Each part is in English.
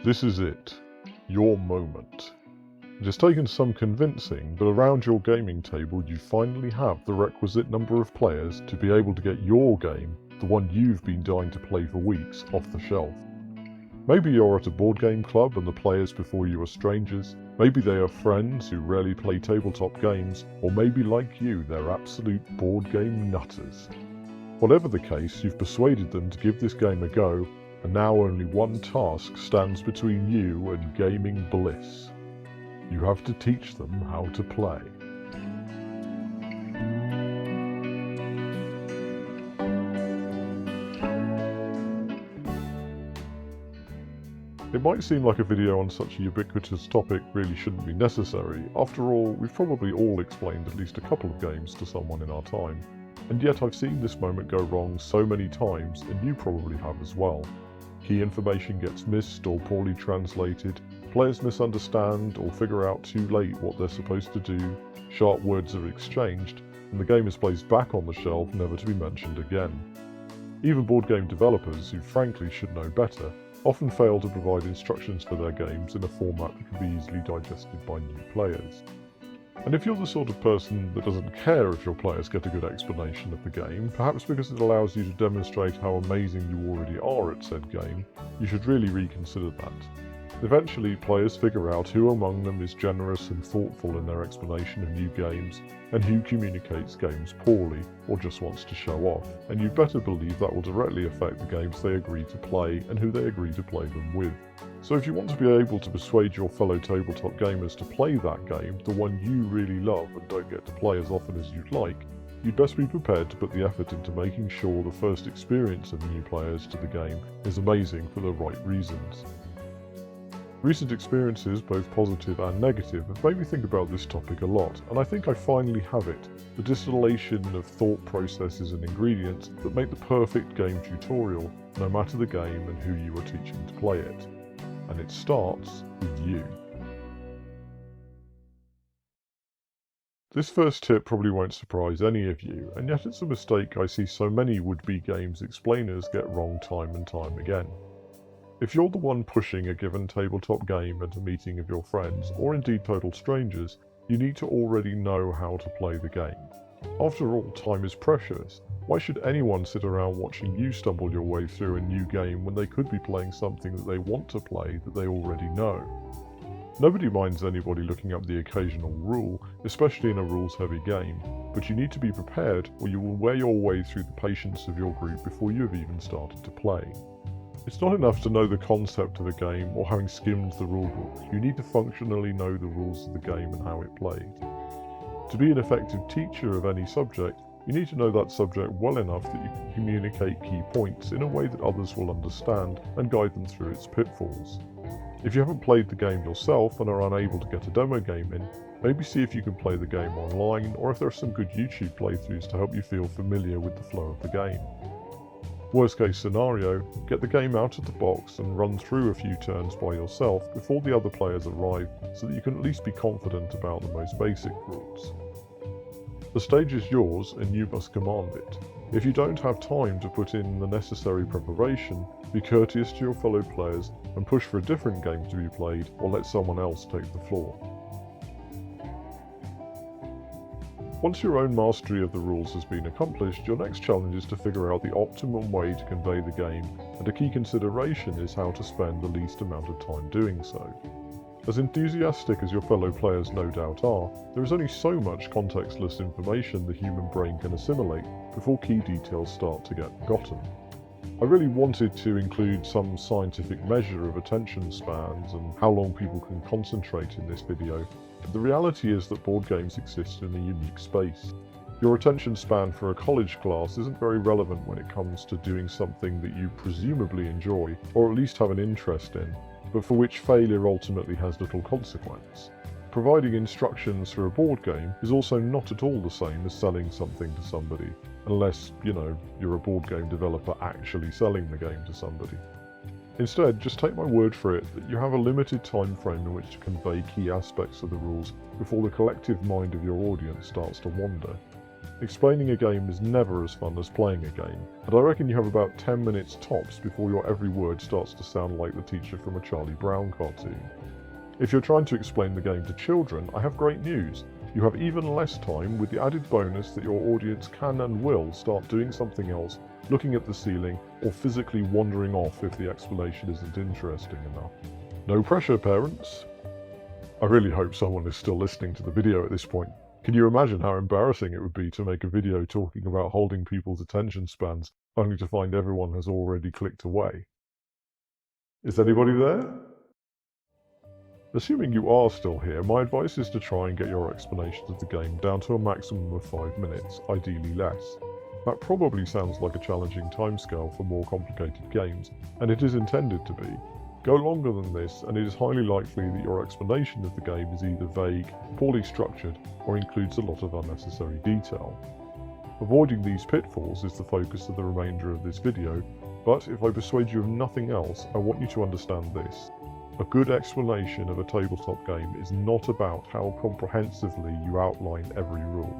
This is it. Your moment. It has taken some convincing, but around your gaming table you finally have the requisite number of players to be able to get your game, the one you've been dying to play for weeks, off the shelf. Maybe you're at a board game club and the players before you are strangers, maybe they are friends who rarely play tabletop games, or maybe like you, they're absolute board game nutters. Whatever the case, you've persuaded them to give this game a go, and now only one task stands between you and gaming bliss. You have to teach them how to play. It might seem like a video on such a ubiquitous topic really shouldn't be necessary. After all, we've probably all explained at least a couple of games to someone in our time. And yet I've seen this moment go wrong so many times, and you probably have as well. Key information gets missed or poorly translated, players misunderstand or figure out too late what they're supposed to do, sharp words are exchanged, and the game is placed back on the shelf never to be mentioned again. Even board game developers, who frankly should know better, often fail to provide instructions for their games in a format that can be easily digested by new players. And if you're the sort of person that doesn't care if your players get a good explanation of the game, perhaps because it allows you to demonstrate how amazing you already are at said game, you should really reconsider that. Eventually, players figure out who among them is generous and thoughtful in their explanation of new games, and who communicates games poorly, or just wants to show off, and you'd better believe that will directly affect the games they agree to play, and who they agree to play them with. So if you want to be able to persuade your fellow tabletop gamers to play that game, the one you really love and don't get to play as often as you'd like, you'd best be prepared to put the effort into making sure the first experience of new players to the game is amazing for the right reasons. Recent experiences, both positive and negative, have made me think about this topic a lot, and I think I finally have it, the distillation of thought processes and ingredients that make the perfect game tutorial, no matter the game and who you are teaching to play it. And it starts with you. This first tip probably won't surprise any of you, and yet it's a mistake I see so many would-be games explainers get wrong time and time again. If you're the one pushing a given tabletop game at a meeting of your friends, or indeed total strangers, you need to already know how to play the game. After all, time is precious. Why should anyone sit around watching you stumble your way through a new game when they could be playing something that they want to play that they already know? Nobody minds anybody looking up the occasional rule, especially in a rules-heavy game, but you need to be prepared or you will wear your way through the patience of your group before you have even started to play. It's not enough to know the concept of the game or having skimmed the rulebook. You need to functionally know the rules of the game and how it played. To be an effective teacher of any subject, you need to know that subject well enough that you can communicate key points in a way that others will understand and guide them through its pitfalls. If you haven't played the game yourself and are unable to get a demo game in, maybe see if you can play the game online, or if there are some good YouTube playthroughs to help you feel familiar with the flow of the game. Worst case scenario, get the game out of the box and run through a few turns by yourself before the other players arrive so that you can at least be confident about the most basic rules. The stage is yours and you must command it. If you don't have time to put in the necessary preparation, be courteous to your fellow players and push for a different game to be played or let someone else take the floor. Once your own mastery of the rules has been accomplished, your next challenge is to figure out the optimum way to convey the game, and a key consideration is how to spend the least amount of time doing so. As enthusiastic as your fellow players no doubt are, there is only so much contextless information the human brain can assimilate before key details start to get forgotten. I really wanted to include some scientific measure of attention spans and how long people can concentrate in this video, but the reality is that board games exist in a unique space. Your attention span for a college class isn't very relevant when it comes to doing something that you presumably enjoy, or at least have an interest in, but for which failure ultimately has little consequence. Providing instructions for a board game is also not at all the same as selling something to somebody, unless, you're a board game developer actually selling the game to somebody. Instead, just take my word for it that you have a limited time frame in which to convey key aspects of the rules before the collective mind of your audience starts to wander. Explaining a game is never as fun as playing a game, and I reckon you have about 10 minutes tops before your every word starts to sound like the teacher from a Charlie Brown cartoon. If you're trying to explain the game to children, I have great news. You have even less time, with the added bonus that your audience can and will start doing something else, looking at the ceiling, or physically wandering off if the explanation isn't interesting enough. No pressure, parents. I really hope someone is still listening to the video at this point. Can you imagine how embarrassing it would be to make a video talking about holding people's attention spans, only to find everyone has already clicked away? Is anybody there? Assuming you are still here, my advice is to try and get your explanations of the game down to a maximum of 5 minutes, ideally less. That probably sounds like a challenging timescale for more complicated games, and it is intended to be. Go longer than this, and it is highly likely that your explanation of the game is either vague, poorly structured, or includes a lot of unnecessary detail. Avoiding these pitfalls is the focus of the remainder of this video, but if I persuade you of nothing else, I want you to understand this. A good explanation of a tabletop game is not about how comprehensively you outline every rule.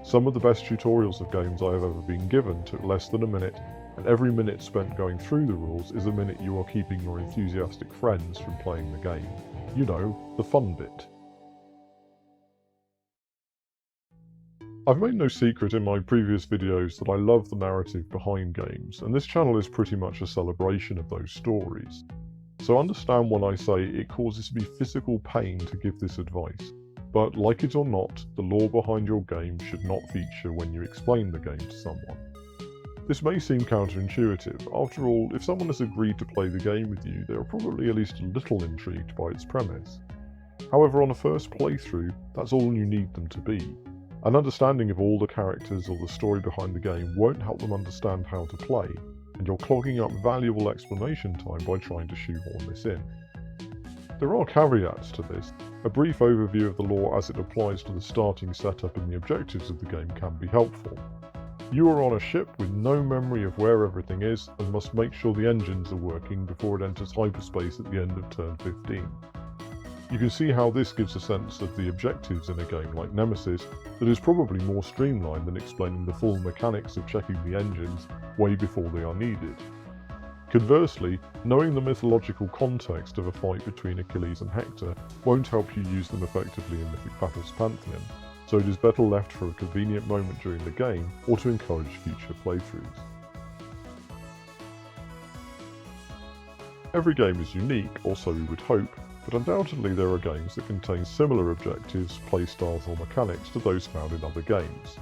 Some of the best tutorials of games I have ever been given took less than a minute, and every minute spent going through the rules is a minute you are keeping your enthusiastic friends from playing the game. You know, the fun bit. I've made no secret in my previous videos that I love the narrative behind games, and this channel is pretty much a celebration of those stories. So understand when I say it causes me physical pain to give this advice, but like it or not, the lore behind your game should not feature when you explain the game to someone. This may seem counterintuitive. After all, if someone has agreed to play the game with you, they are probably at least a little intrigued by its premise. However, on a first playthrough, that's all you need them to be. An understanding of all the characters or the story behind the game won't help them understand how to play, and you're clogging up valuable explanation time by trying to shoehorn this in. There are caveats to this. A brief overview of the lore as it applies to the starting setup and the objectives of the game can be helpful. You are on a ship with no memory of where everything is and must make sure the engines are working before it enters hyperspace at the end of turn 15. You can see how this gives a sense of the objectives in a game like Nemesis that is probably more streamlined than explaining the full mechanics of checking the engines way before they are needed. Conversely, knowing the mythological context of a fight between Achilles and Hector won't help you use them effectively in Mythic Battles Pantheon, so it is better left for a convenient moment during the game or to encourage future playthroughs. Every game is unique, or so we would hope, but undoubtedly there are games that contain similar objectives, playstyles or mechanics to those found in other games.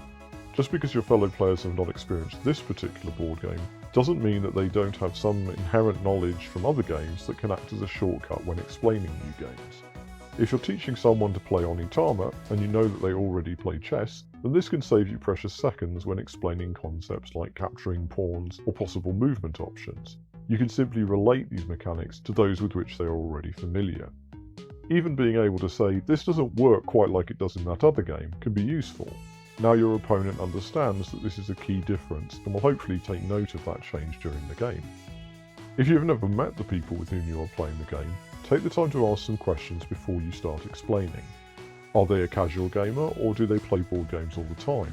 Just because your fellow players have not experienced this particular board game doesn't mean that they don't have some inherent knowledge from other games that can act as a shortcut when explaining new games. If you're teaching someone to play on Itama and you know that they already play chess, then this can save you precious seconds when explaining concepts like capturing pawns or possible movement options. You can simply relate these mechanics to those with which they are already familiar. Even being able to say, this doesn't work quite like it does in that other game, can be useful. Now your opponent understands that this is a key difference and will hopefully take note of that change during the game. If you've never met the people with whom you are playing the game, take the time to ask some questions before you start explaining. Are they a casual gamer, or do they play board games all the time?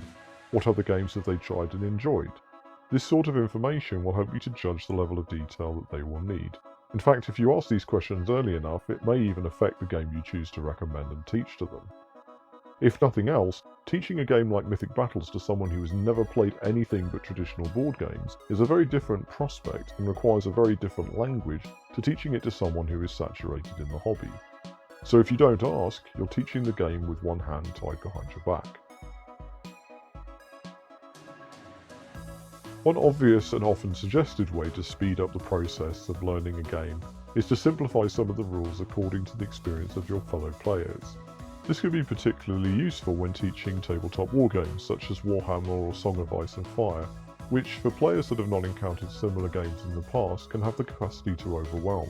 What other games have they tried and enjoyed? This sort of information will help you to judge the level of detail that they will need. In fact, if you ask these questions early enough, it may even affect the game you choose to recommend and teach to them. If nothing else, teaching a game like Mythic Battles to someone who has never played anything but traditional board games is a very different prospect and requires a very different language to teaching it to someone who is saturated in the hobby. So if you don't ask, you're teaching the game with one hand tied behind your back. One obvious and often suggested way to speed up the process of learning a game is to simplify some of the rules according to the experience of your fellow players. This can be particularly useful when teaching tabletop wargames such as Warhammer or Song of Ice and Fire, which for players that have not encountered similar games in the past can have the capacity to overwhelm.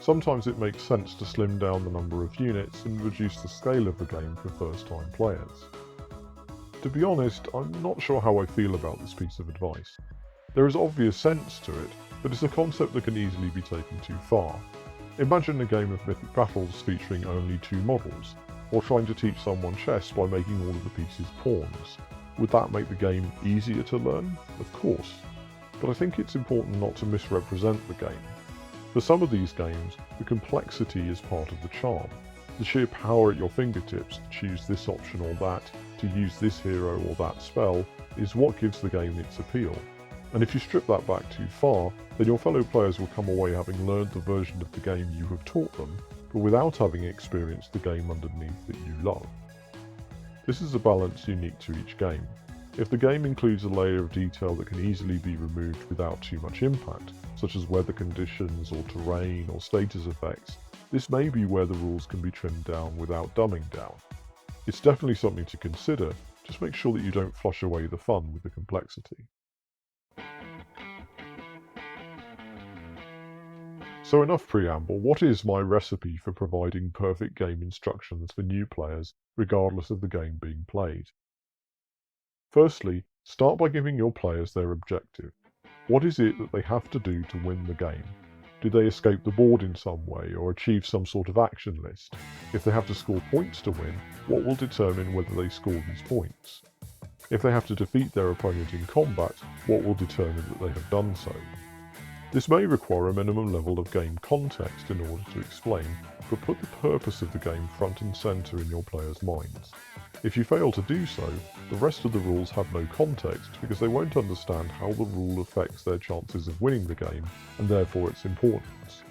Sometimes it makes sense to slim down the number of units and reduce the scale of the game for first-time players. To be honest, I'm not sure how I feel about this piece of advice. There is obvious sense to it, but it's a concept that can easily be taken too far. Imagine a game of Mythic Battles featuring only 2 models, or trying to teach someone chess by making all of the pieces pawns. Would that make the game easier to learn? Of course. But I think it's important not to misrepresent the game. For some of these games, the complexity is part of the charm. The sheer power at your fingertips to choose this option or that, to use this hero or that spell, is what gives the game its appeal. And if you strip that back too far, then your fellow players will come away having learned the version of the game you have taught them, but without having experienced the game underneath that you love. This is a balance unique to each game. If the game includes a layer of detail that can easily be removed without too much impact, such as weather conditions or terrain or status effects, this may be where the rules can be trimmed down without dumbing down. It's definitely something to consider, just make sure that you don't flush away the fun with the complexity. So enough preamble, what is my recipe for providing perfect game instructions for new players, regardless of the game being played? Firstly, start by giving your players their objective. What is it that they have to do to win the game? Do they escape the board in some way or achieve some sort of action list? If they have to score points to win, what will determine whether they score these points? If they have to defeat their opponent in combat, what will determine that they have done so? This may require a minimum level of game context in order to explain, but put the purpose of the game front and centre in your players' minds. If you fail to do so, the rest of the rules have no context because they won't understand how the rule affects their chances of winning the game, and therefore its importance.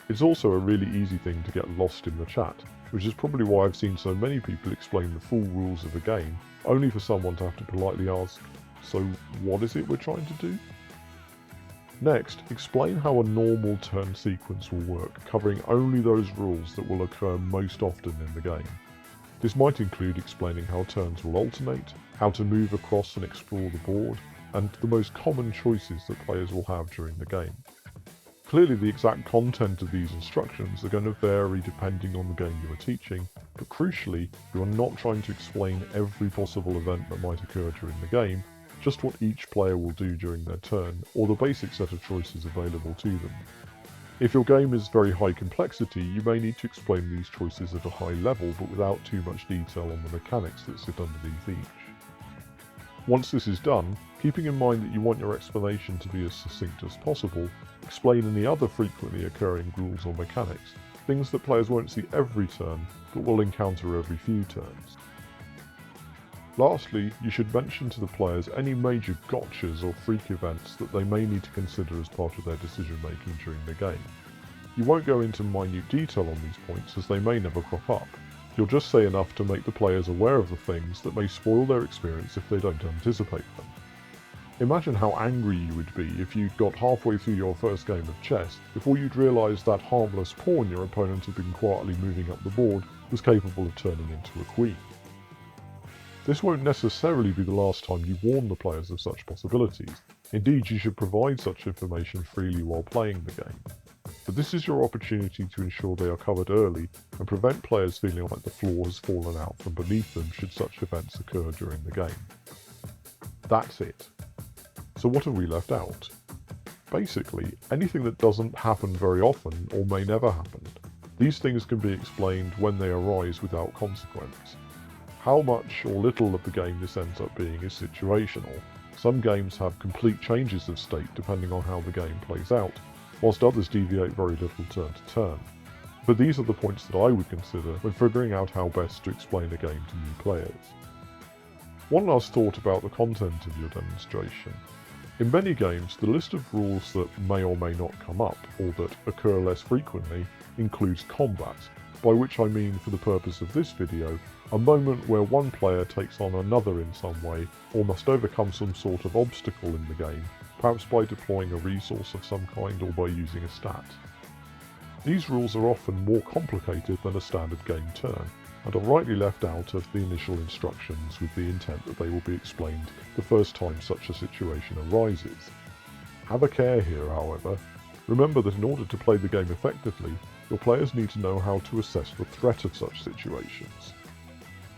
It's also a really easy thing to get lost in the chat, which is probably why I've seen so many people explain the full rules of a game, only for someone to have to politely ask, "So what is it we're trying to do?" Next, explain how a normal turn sequence will work, covering only those rules that will occur most often in the game. This might include explaining how turns will alternate, how to move across and explore the board, and the most common choices that players will have during the game. Clearly, the exact content of these instructions are going to vary depending on the game you are teaching, but crucially, you are not trying to explain every possible event that might occur during the game, just what each player will do during their turn, or the basic set of choices available to them. If your game is very high complexity, you may need to explain these choices at a high level, but without too much detail on the mechanics that sit underneath each. Once this is done, keeping in mind that you want your explanation to be as succinct as possible, explain any other frequently occurring rules or mechanics, things that players won't see every turn, but will encounter every few turns. Lastly, you should mention to the players any major gotchas or freak events that they may need to consider as part of their decision making during the game. You won't go into minute detail on these points as they may never crop up. You'll just say enough to make the players aware of the things that may spoil their experience if they don't anticipate them. Imagine how angry you would be if you'd got halfway through your first game of chess before you'd realised that harmless pawn your opponent had been quietly moving up the board was capable of turning into a queen. This won't necessarily be the last time you warn the players of such possibilities. Indeed, you should provide such information freely while playing the game. But this is your opportunity to ensure they are covered early and prevent players feeling like the floor has fallen out from beneath them should such events occur during the game. That's it. So what have we left out? Basically, anything that doesn't happen very often or may never happen. These things can be explained when they arise without consequence. How much or little of the game this ends up being is situational. Some games have complete changes of state depending on how the game plays out, whilst others deviate very little turn to turn. But these are the points that I would consider when figuring out how best to explain a game to new players. One last thought about the content of your demonstration. In many games, the list of rules that may or may not come up, or that occur less frequently, includes combat, by which I mean, for the purpose of this video, a moment where one player takes on another in some way, or must overcome some sort of obstacle in the game, perhaps by deploying a resource of some kind or by using a stat. These rules are often more complicated than a standard game turn, and are rightly left out of the initial instructions with the intent that they will be explained the first time such a situation arises. Have a care here, however. Remember that in order to play the game effectively, your players need to know how to assess the threat of such situations.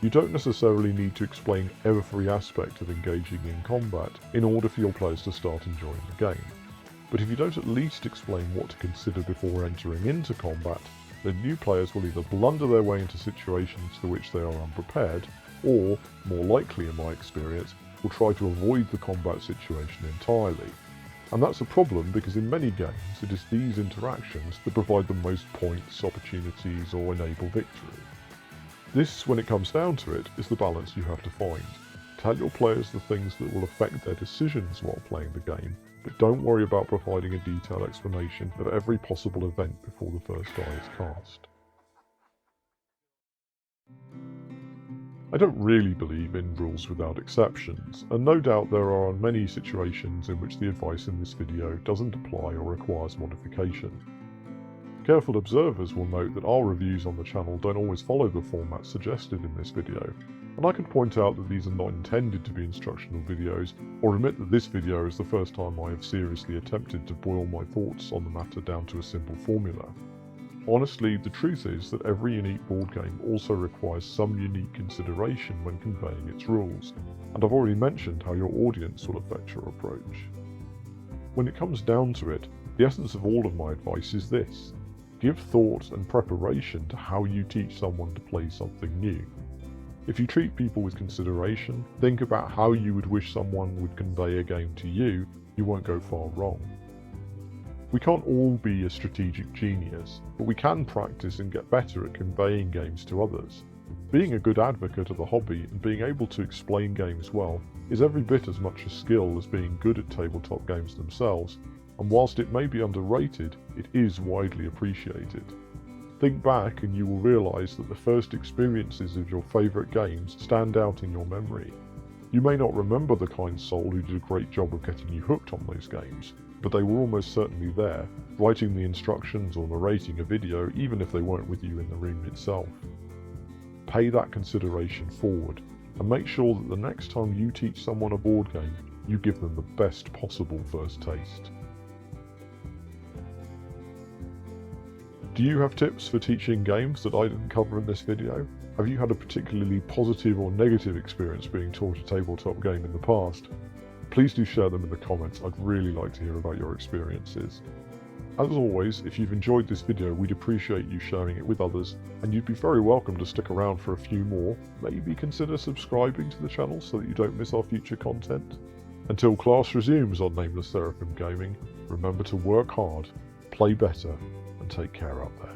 You don't necessarily need to explain every aspect of engaging in combat in order for your players to start enjoying the game. But if you don't at least explain what to consider before entering into combat, then new players will either blunder their way into situations for which they are unprepared, or, more likely in my experience, will try to avoid the combat situation entirely. And that's a problem because in many games it is these interactions that provide the most points, opportunities, or enable victory. This, when it comes down to it, is the balance you have to find. Tell your players the things that will affect their decisions while playing the game, but don't worry about providing a detailed explanation of every possible event before the first die is cast. I don't really believe in rules without exceptions, and no doubt there are many situations in which the advice in this video doesn't apply or requires modification. Careful observers will note that our reviews on the channel don't always follow the format suggested in this video, and I can point out that these are not intended to be instructional videos, or admit that this video is the first time I have seriously attempted to boil my thoughts on the matter down to a simple formula. Honestly, the truth is that every unique board game also requires some unique consideration when conveying its rules, and I've already mentioned how your audience will affect your approach. When it comes down to it, the essence of all of my advice is this: give thought and preparation to how you teach someone to play something new. If you treat people with consideration, think about how you would wish someone would convey a game to you, you won't go far wrong. We can't all be a strategic genius, but we can practice and get better at conveying games to others. Being a good advocate of the hobby and being able to explain games well is every bit as much a skill as being good at tabletop games themselves, and whilst it may be underrated, it is widely appreciated. Think back and you will realise that the first experiences of your favourite games stand out in your memory. You may not remember the kind soul who did a great job of getting you hooked on those games, but they were almost certainly there, writing the instructions or narrating a video even if they weren't with you in the room itself. Pay that consideration forward, and make sure that the next time you teach someone a board game, you give them the best possible first taste. Do you have tips for teaching games that I didn't cover in this video? Have you had a particularly positive or negative experience being taught a tabletop game in the past? Please do share them in the comments. I'd really like to hear about your experiences. As always, if you've enjoyed this video, we'd appreciate you sharing it with others, and you'd be very welcome to stick around for a few more. Maybe consider subscribing to the channel so that you don't miss our future content. Until class resumes on Nameless Seraphim Gaming, remember to work hard, play better, and take care out there.